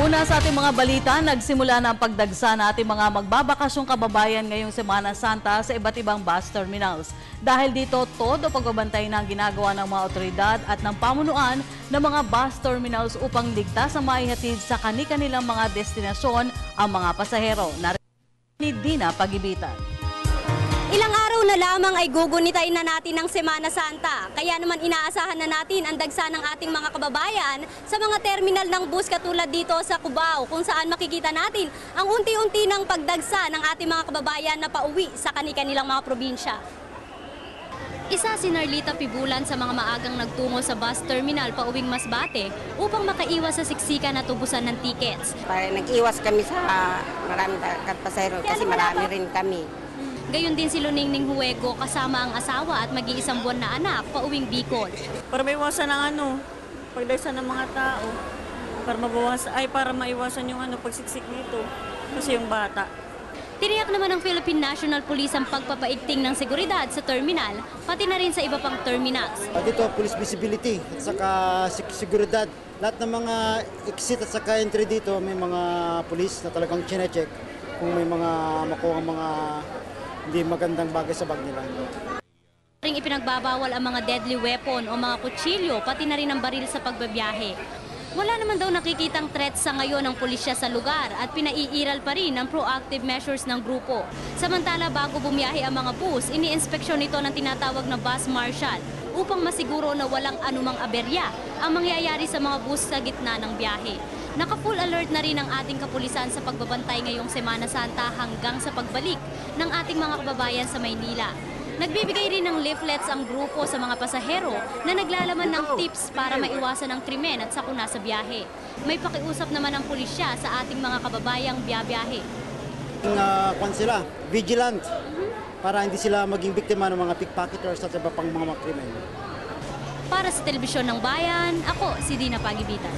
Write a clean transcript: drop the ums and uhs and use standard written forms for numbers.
Una sa ating mga balita, nagsimula na ang pagdagsa na ating mga magbabakasyong kababayan ngayong Semana Santa sa iba't ibang bus terminals. Dahil dito, todo pagbabantay na ang ginagawa ng mga otoridad at ng pamunuan ng mga bus terminals upang ligtas ang maihatid sa kani-kanilang mga destinasyon ang mga pasahero. Narinig ni Dina Pagibitan. Ilang araw na lamang ay gugunitay na natin ng Semana Santa. Kaya naman inaasahan na natin ang dagsa ng ating mga kababayan sa mga terminal ng bus katulad dito sa Cubao, kung saan makikita natin ang unti-unti ng pagdagsa ng ating mga kababayan na pauwi sa kani-kanilang mga probinsya. Isa si Narlita Pibulan sa mga maagang nagtungo sa bus terminal pauwing Masbate upang makaiwas sa siksikan at tubusan ng tickets. Nag-iwas kami sa marami pasahero kasi marami rin kami. Gayon din si Luningning Huwego kasama ang asawa at mag-iisang buwan na anak pauwing Bicol. Para maiwasan ang pagdagsa ng mga tao, para maiwasan yung pagsiksik dito kasi yung bata. Tiniyak naman ng Philippine National Police ang pagpapaigting ng seguridad sa terminal, pati na rin sa iba pang terminals. Dito, police visibility at saka seguridad. Lahat ng mga exit at saka entry dito, may mga police na talagang chine-check kung may mga makuha mga hindi magandang bagay sa bag nila. Ring ipinagbabawal ang mga deadly weapon o mga kutsilyo, pati na rin ang baril sa pagbabiyahe. Wala naman daw nakikitang threat sa ngayon ng pulisya sa lugar at pinaiiral pa rin ang proactive measures ng grupo. Samantala, bago bumiyahe ang mga bus, ini-inspeksyon nito ng tinatawag na bus marshal upang masiguro na walang anumang aberya ang mangyayari sa mga bus sa gitna ng biyahe. Naka-full alert na rin ang ating kapulisan sa pagbabantay ngayong Semana Santa hanggang sa pagbalik ng ating mga kababayan sa Maynila. Nagbibigay rin ng leaflets ang grupo sa mga pasahero na naglalaman ng tips para maiwasan ang krimen at sakuna sa biyahe. May pakiusap naman ang pulisya sa ating mga kababayang biyabiyahe. Sila, vigilant, para hindi sila maging biktima ng mga pickpocketers at iba pang mga krimen. Para sa Telebisyon ng Bayan, ako si Dina Pagibitan.